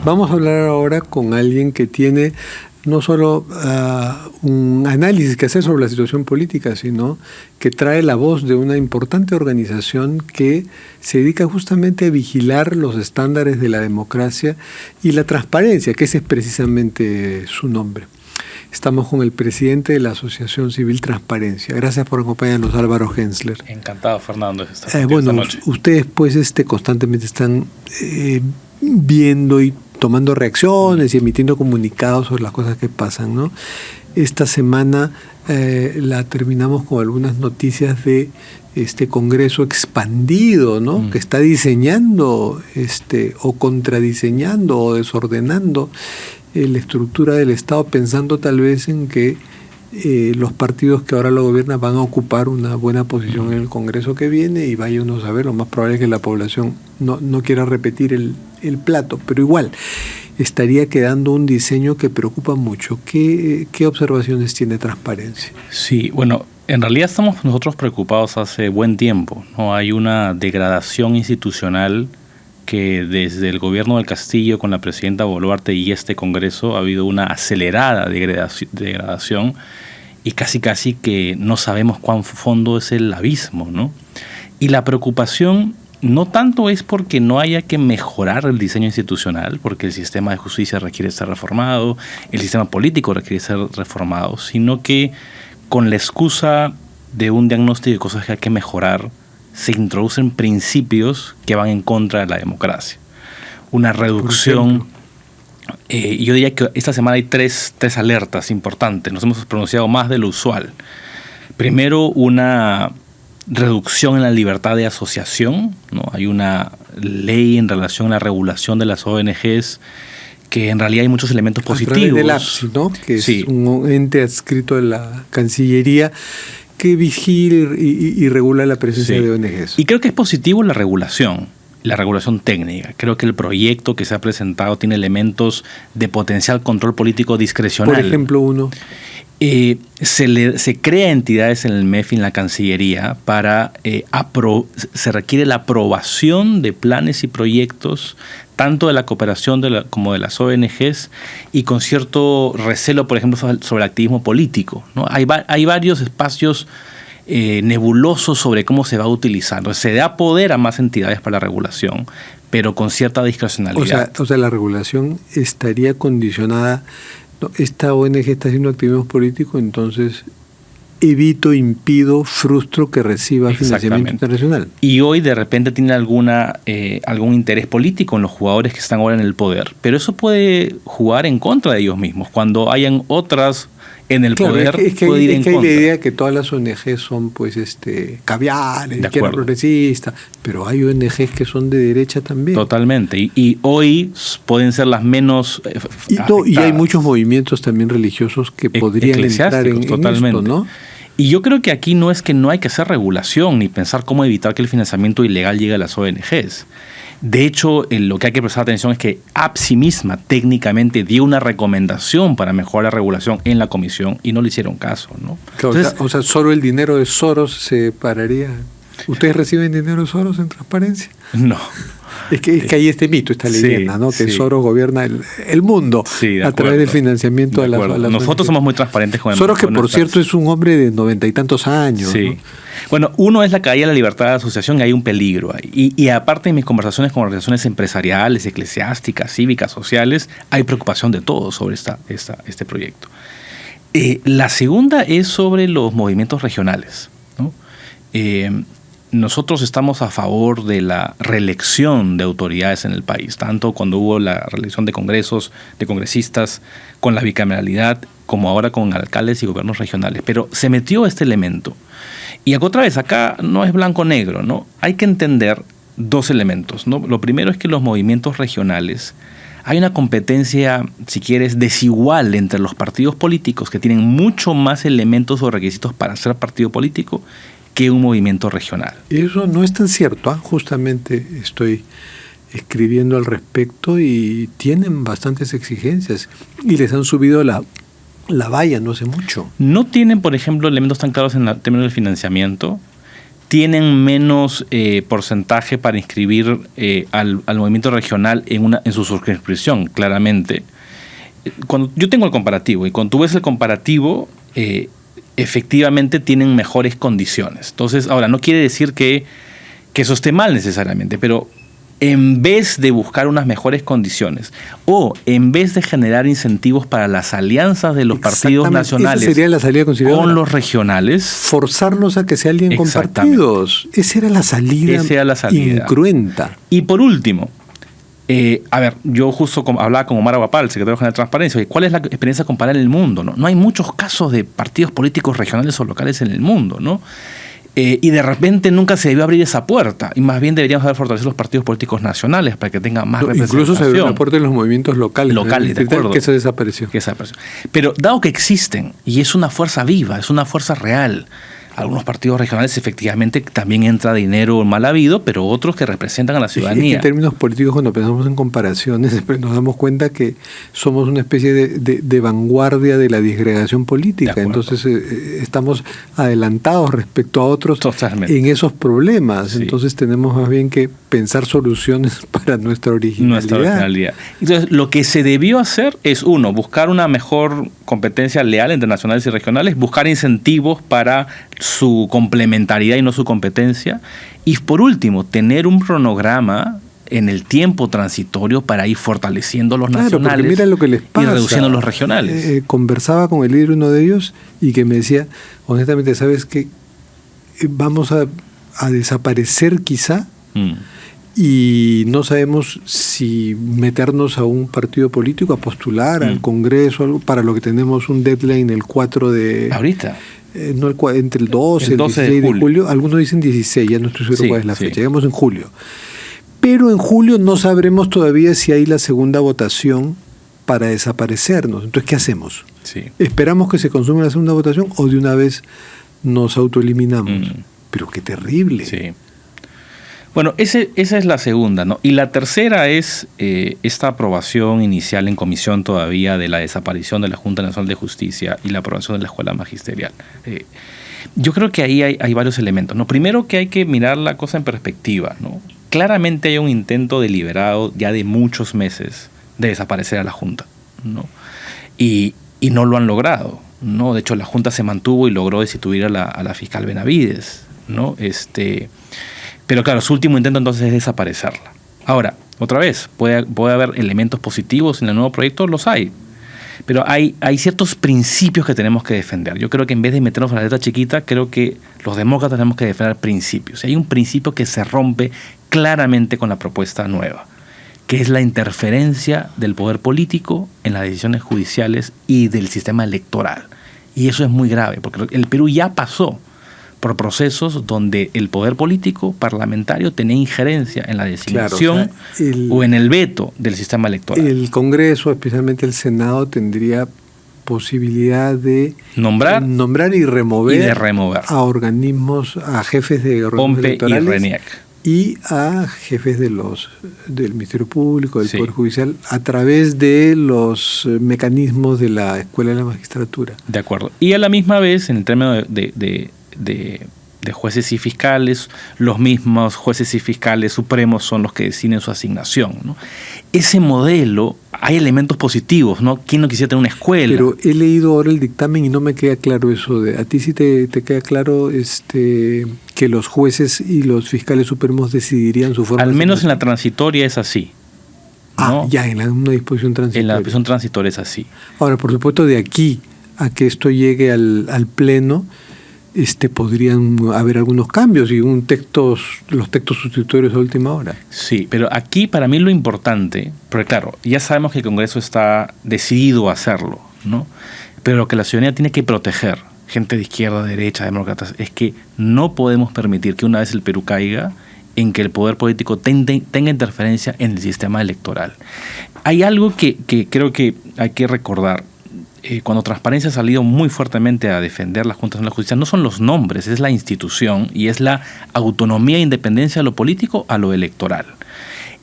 Vamos a hablar ahora con alguien que tiene no solo un análisis que hacer sobre la situación política, sino que trae la voz de una importante organización que se dedica justamente a vigilar los estándares de la democracia y la transparencia, que ese es precisamente su nombre. Estamos con el presidente de la Asociación Civil Transparencia. Gracias por acompañarnos, Álvaro Hensler. Encantado, Fernando. Bueno, ustedes pues constantemente están viendo y tomando reacciones y emitiendo comunicados sobre las cosas que pasan, ¿no? Esta semana la terminamos con algunas noticias de este Congreso expandido, ¿no? Que está diseñando o contradiseñando o desordenando la estructura del Estado, pensando tal vez en que los partidos que ahora lo gobiernan van a ocupar una buena posición en el Congreso que viene, y vaya uno a saber, lo más probable es que la población no quiera repetir el plato, pero igual estaría quedando un diseño que preocupa mucho. ¿Qué observaciones tiene Transparencia? Sí, bueno, en realidad estamos nosotros preocupados hace buen tiempo, ¿no? Hay una degradación institucional que desde el gobierno del Castillo con la presidenta Boluarte y este Congreso ha habido una acelerada degradación, y casi que no sabemos cuán fondo es el abismo, ¿no? Y la preocupación no tanto es porque no haya que mejorar el diseño institucional, porque el sistema de justicia requiere ser reformado, el sistema político requiere ser reformado, sino que con la excusa de un diagnóstico de cosas que hay que mejorar, se introducen principios que van en contra de la democracia. Una reducción. Yo diría que esta semana hay tres alertas importantes. Nos hemos pronunciado más de lo usual. Primero, una reducción en la libertad de asociación, ¿no? Hay una ley en relación a la regulación de las ONGs que en realidad hay muchos elementos positivos. A través del APSI, ¿no? Que sí, es un ente adscrito de la Cancillería que vigila y regula la presencia de ONGs. Y creo que es positivo la regulación técnica. Creo que el proyecto que se ha presentado tiene elementos de potencial control político discrecional. Por ejemplo, uno. Se crea entidades en el MEF y en la Cancillería para se requiere la aprobación de planes y proyectos tanto de la cooperación como de las ONGs, y con cierto recelo, por ejemplo, sobre el activismo político, ¿no? Hay varios espacios nebulosos sobre cómo se va a utilizar. Entonces, se da poder a más entidades para la regulación, pero con cierta discrecionalidad. O sea, la regulación estaría condicionada. Esta ONG está haciendo activismo político, entonces impido, frustro que reciba financiamiento internacional. Y hoy de repente tiene algún interés político en los jugadores que están ahora en el poder, pero eso puede jugar en contra de ellos mismos. Cuando hayan otras en el poder, puede ir en contra. Hay la idea que todas las ONG son pues caviar, izquierda progresista, pero hay ONGs que son de derecha también. Totalmente, y hoy pueden ser las menos y hay muchos movimientos también religiosos que podrían entrar en esto, ¿no? Y yo creo que aquí no es que no hay que hacer regulación ni pensar cómo evitar que el financiamiento ilegal llegue a las ONGs. De hecho, lo que hay que prestar atención es que APSI misma técnicamente dio una recomendación para mejorar la regulación en la comisión y no le hicieron caso, ¿no? Claro, entonces, solo el dinero de Soros se pararía. ¿Ustedes reciben dinero de Soros en Transparencia? No. Es que hay este mito, esta leyenda, ¿no? Que Soros gobierna el mundo a través del financiamiento de las Nosotros somos muy transparentes con el Soros, que por cierto es un hombre de 90 y tantos años. Sí. ¿no? Bueno, uno es la caída de la libertad de asociación, y hay un peligro ahí. Y aparte de mis conversaciones con organizaciones empresariales, eclesiásticas, cívicas, sociales, hay preocupación de todos sobre este proyecto. La segunda es sobre los movimientos regionales, ¿no? Nosotros estamos a favor de la reelección de autoridades en el país, tanto cuando hubo la reelección de congresistas con la bicameralidad, como ahora con alcaldes y gobiernos regionales. Pero se metió este elemento. Y otra vez, acá no es blanco-negro, ¿no? Hay que entender dos elementos, ¿no? Lo primero es que los movimientos regionales, hay una competencia, si quieres, desigual entre los partidos políticos, que tienen mucho más elementos o requisitos para ser partido político, que un movimiento regional. Eso no es tan cierto, ¿eh? Justamente estoy escribiendo al respecto y tienen bastantes exigencias y les han subido la valla no hace mucho. No tienen, por ejemplo, elementos tan claros en términos del financiamiento, tienen menos porcentaje para inscribir al movimiento regional en su circunscripción, claramente. Cuando yo tengo el comparativo, y cuando tú ves el comparativo, efectivamente tienen mejores condiciones. Entonces, ahora, no quiere decir que eso esté mal necesariamente, pero en vez de buscar unas mejores condiciones o en vez de generar incentivos para las alianzas de los partidos nacionales, esa sería la salida con los regionales, forzarnos a que se alíen con partidos. Esa era la salida incruenta. Y por último, yo justo hablaba con Omar Aguapal, el secretario general de Transparencia, y ¿cuál es la experiencia comparada en el mundo? No hay muchos casos de partidos políticos regionales o locales en el mundo, ¿no? Y de repente nunca se debió abrir esa puerta, y más bien deberíamos haber fortalecido los partidos políticos nacionales para que tengan más representación. Incluso se abrió la puerta de los movimientos locales, de acuerdo, que eso desapareció. Pero dado que existen, y es una fuerza viva, es una fuerza real, algunos partidos regionales efectivamente también entra dinero mal habido, pero otros que representan a la ciudadanía. En términos políticos, cuando pensamos en comparaciones, nos damos cuenta que somos una especie de vanguardia de la disgregación política. Entonces estamos adelantados respecto a otros en esos problemas. Sí. Entonces tenemos más bien que pensar soluciones para nuestra originalidad. Entonces lo que se debió hacer es, uno, buscar una mejor competencia leal entre nacionales y regionales, buscar incentivos para su complementariedad y no su competencia, y por último, tener un cronograma en el tiempo transitorio para ir fortaleciendo los nacionales, mira lo que les pasa, y reduciendo los regionales. Conversaba con el líder, uno de ellos, y que me decía, honestamente, ¿sabes qué? Vamos a desaparecer quizá, y no sabemos si meternos a un partido político, a postular al Congreso, algo, para lo que tenemos un deadline el 4 de... Ahorita. Entre el 12 y el 16 de julio. Algunos dicen 16, ya no estoy seguro cuál es la fecha. Llegamos en julio. Pero en julio no sabremos todavía si hay la segunda votación para desaparecernos. Entonces, ¿qué hacemos? ¿Esperamos que se consuma la segunda votación o de una vez nos autoeliminamos? Pero qué terrible. Sí. Bueno, esa es la segunda, ¿no? Y la tercera es esta aprobación inicial en comisión todavía de la desaparición de la Junta Nacional de Justicia y la aprobación de la Escuela Magisterial. Yo creo que ahí hay varios elementos, ¿no? Primero, que hay que mirar la cosa en perspectiva, ¿no? Claramente hay un intento deliberado ya de muchos meses de desaparecer a la Junta, ¿no? Y no lo han logrado, ¿no? De hecho, la Junta se mantuvo y logró destituir a la fiscal Benavides, ¿no? Pero claro, su último intento entonces es desaparecerla. Ahora, otra vez, puede haber elementos positivos en el nuevo proyecto, los hay. Pero hay ciertos principios que tenemos que defender. Yo creo que en vez de meternos a la letra chiquita, creo que los demócratas tenemos que defender principios. Hay un principio que se rompe claramente con la propuesta nueva, que es la interferencia del poder político en las decisiones judiciales y del sistema electoral. Y eso es muy grave, porque el Perú ya pasó por procesos donde el poder político parlamentario tenía injerencia en la designación o en el veto del sistema electoral. El Congreso, especialmente el Senado, tendría posibilidad de nombrar y remover a organismos, a jefes de organismos electorales y RENIEC, y a jefes del Ministerio Público, del Poder Judicial, a través de los mecanismos de la Escuela de la Magistratura. De acuerdo. Y a la misma vez, en el término de jueces y fiscales, los mismos jueces y fiscales supremos son los que deciden su asignación, ¿no? Ese modelo, hay elementos positivos, ¿no? ¿Quién no quisiera tener una escuela? Pero he leído ahora el dictamen y no me queda claro eso. ¿A ti sí te queda claro que los jueces y los fiscales supremos decidirían su forma? Al menos en la transitoria es así, ¿no? Ya, en una disposición transitoria. En la disposición transitoria es así. Ahora, por supuesto, de aquí a que esto llegue al Pleno, podrían haber algunos cambios y los textos sustitutorios a última hora. Sí, pero aquí para mí lo importante, porque claro, ya sabemos que el Congreso está decidido a hacerlo, ¿no? Pero lo que la ciudadanía tiene que proteger, gente de izquierda, derecha, demócratas, es que no podemos permitir que una vez el Perú caiga en que el poder político tenga interferencia en el sistema electoral. Hay algo que creo que hay que recordar. Cuando Transparencia ha salido muy fuertemente a defender la Junta Nacional de Justicia, no son los nombres, es la institución y es la autonomía e independencia de lo político a lo electoral.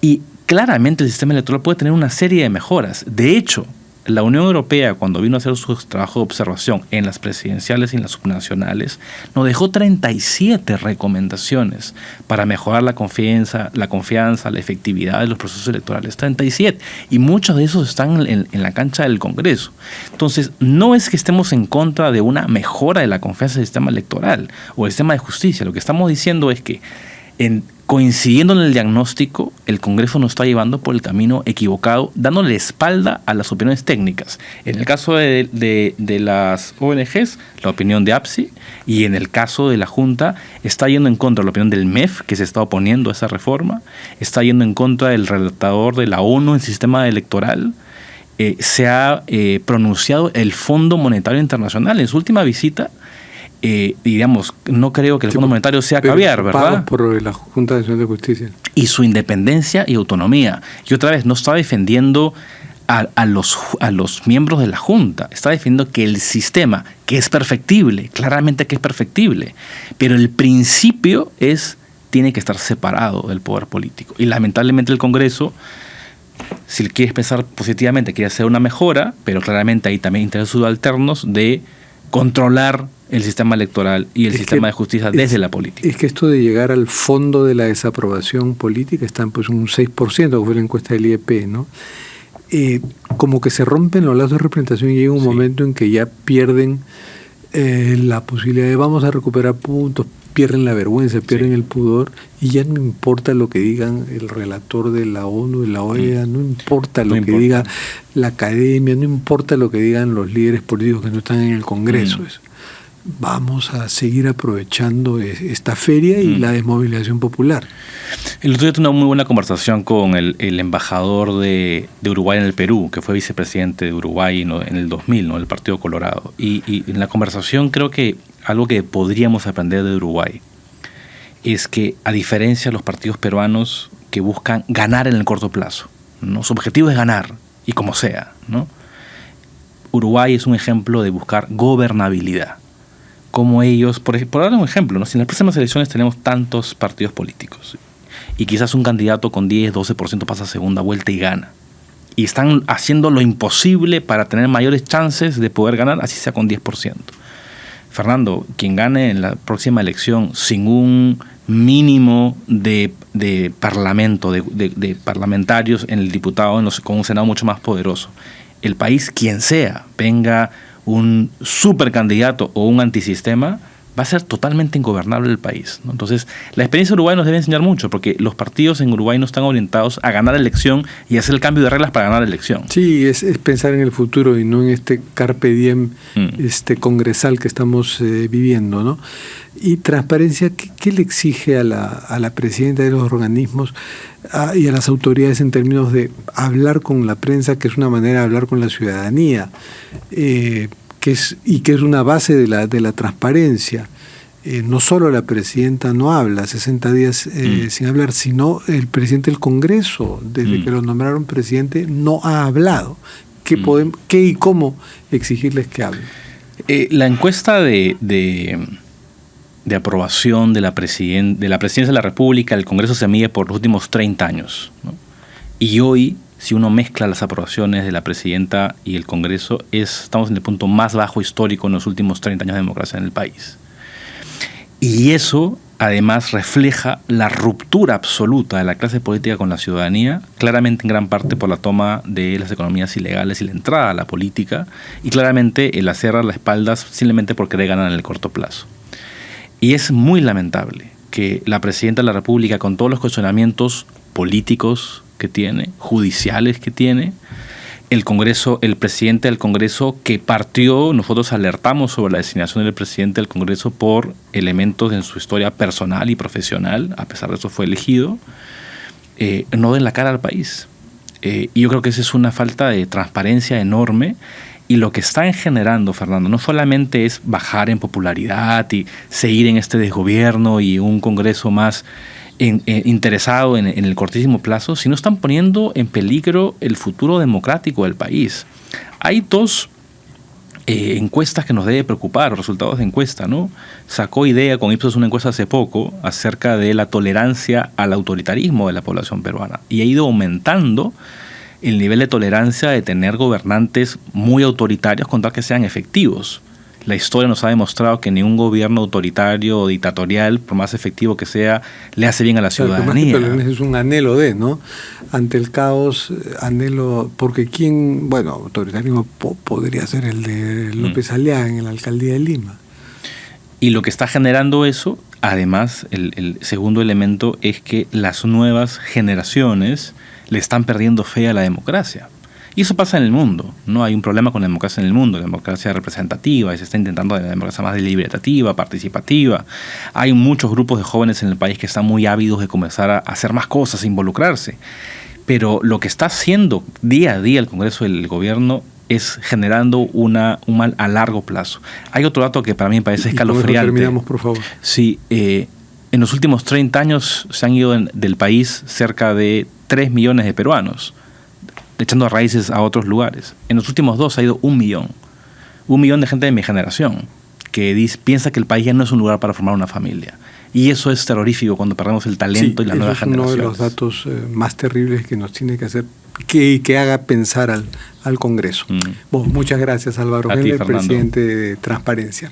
Y claramente el sistema electoral puede tener una serie de mejoras. De hecho, La Unión Europea, cuando vino a hacer su trabajo de observación en las presidenciales y en las subnacionales, nos dejó 37 recomendaciones para mejorar la confianza, la efectividad de los procesos electorales. 37. Y muchos de esos están en la cancha del Congreso. Entonces, no es que estemos en contra de una mejora de la confianza del sistema electoral o del sistema de justicia. Lo que estamos diciendo es que, coincidiendo en el diagnóstico, el Congreso nos está llevando por el camino equivocado, dándole espalda a las opiniones técnicas. En el caso de las ONGs, la opinión de APSI, y en el caso de la Junta, está yendo en contra de la opinión del MEF, que se está oponiendo a esa reforma, está yendo en contra del relatador de la ONU en el sistema electoral. Se ha pronunciado el Fondo Monetario Internacional en su última visita. Digamos, no creo que el Fondo Monetario sea caviar, ¿verdad? Por la Junta Nacional de Justicia. Y su independencia y autonomía. Y otra vez, no está defendiendo a los miembros de la Junta. Está defendiendo que el sistema, que es perfectible, claramente que es perfectible, pero el principio tiene que estar separado del poder político. Y lamentablemente el Congreso, si quieres pensar positivamente, quiere hacer una mejora, pero claramente hay también intereses subalternos de controlar el sistema electoral y el sistema de justicia desde la política. Es que esto de llegar al fondo de la desaprobación política está en pues un 6%, que fue la encuesta del IEP, ¿no? Como que se rompen los lazos de representación y llega un momento en que ya pierden la posibilidad de vamos a recuperar puntos, pierden la vergüenza, pierden el pudor, y ya no importa lo que digan el relator de la ONU, de la OEA, no importa lo que diga la academia, no importa lo que digan los líderes políticos que no están en el Congreso. Vamos a seguir aprovechando esta feria y la desmovilización popular. El otro día tuve una muy buena conversación con el embajador de Uruguay en el Perú, que fue vicepresidente de Uruguay en el 2000, ¿no? El Partido Colorado. Y en la conversación creo que algo que podríamos aprender de Uruguay es que, a diferencia de los partidos peruanos que buscan ganar en el corto plazo, ¿no? Su objetivo es ganar, y como sea, ¿no? Uruguay es un ejemplo de buscar gobernabilidad. Como ellos, por dar un ejemplo, ¿no? Si en las próximas elecciones tenemos tantos partidos políticos y quizás un candidato con 10, 12% pasa a segunda vuelta y gana, y están haciendo lo imposible para tener mayores chances de poder ganar, así sea con 10%. Fernando, quien gane en la próxima elección sin un mínimo de parlamento, de parlamentarios en el diputado, con un Senado mucho más poderoso, el país, quien sea, venga un supercandidato o un antisistema, va a ser totalmente ingobernable el país, ¿no? Entonces, la experiencia de Uruguay nos debe enseñar mucho, porque los partidos en Uruguay no están orientados a ganar la elección y hacer el cambio de reglas para ganar la elección. Sí, es pensar en el futuro y no en este carpe diem congresal que estamos viviendo, ¿no? Y transparencia, ¿qué le exige a la presidenta de los organismos y a las autoridades en términos de hablar con la prensa, que es una manera de hablar con la ciudadanía, que es una base de la transparencia? No solo la presidenta no habla 60 días sin hablar, sino el presidente del Congreso, desde que lo nombraron presidente, no ha hablado. ¿Qué y cómo exigirles que hablen? La encuesta de aprobación de la presidencia de la República, el Congreso se mide por los últimos 30 años, ¿no? Y hoy, si uno mezcla las aprobaciones de la presidenta y el Congreso, estamos en el punto más bajo histórico en los últimos 30 años de democracia en el país. Y eso, además, refleja la ruptura absoluta de la clase política con la ciudadanía, claramente en gran parte por la toma de las economías ilegales y la entrada a la política, y claramente el hacer las espaldas simplemente por querer ganar en el corto plazo. Y es muy lamentable que la presidenta de la República, con todos los cuestionamientos políticos que tiene, judiciales que tiene, el Congreso, el presidente del Congreso que partió, nosotros alertamos sobre la designación del presidente del Congreso por elementos en su historia personal y profesional, a pesar de eso fue elegido, no den la cara al país. Y yo creo que esa es una falta de transparencia enorme. Y lo que están generando, Fernando, no solamente es bajar en popularidad y seguir en este desgobierno y un Congreso más interesado en el cortísimo plazo, sino están poniendo en peligro el futuro democrático del país. Hay dos encuestas que nos debe preocupar, resultados de encuesta, ¿no? Sacó IDEA con Ipsos una encuesta hace poco acerca de la tolerancia al autoritarismo de la población peruana y ha ido aumentando el nivel de tolerancia de tener gobernantes muy autoritarios con tal que sean efectivos. La historia nos ha demostrado que ningún gobierno autoritario o dictatorial, por más efectivo que sea, le hace bien a la ciudadanía. Pero es un anhelo de, ¿no? Ante el caos, anhelo, porque autoritario podría ser el de López Aliaga en la alcaldía de Lima. Y lo que está generando eso, además, el segundo elemento es que las nuevas generaciones le están perdiendo fe a la democracia. Y eso pasa en el mundo, ¿no? Hay un problema con la democracia en el mundo, la democracia representativa, y se está intentando la democracia más deliberativa, participativa. Hay muchos grupos de jóvenes en el país que están muy ávidos de comenzar a hacer más cosas, a involucrarse. Pero lo que está haciendo día a día el Congreso del Gobierno es generando un mal a largo plazo. Hay otro dato que para mí me parece escalofriante. Terminamos, por favor. Sí, en los últimos 30 años se han ido del país cerca de 3 millones de peruanos, echando raíces a otros lugares. En los últimos 2 ha ido 1 millón. 1 millón de gente de mi generación que piensa que el país ya no es un lugar para formar una familia. Y eso es terrorífico cuando perdemos el talento y las nuevas generaciones. Es uno de los datos más terribles que nos tiene que hacer, que haga pensar al Congreso. Muchas gracias, Álvaro Heller, presidente de Transparencia.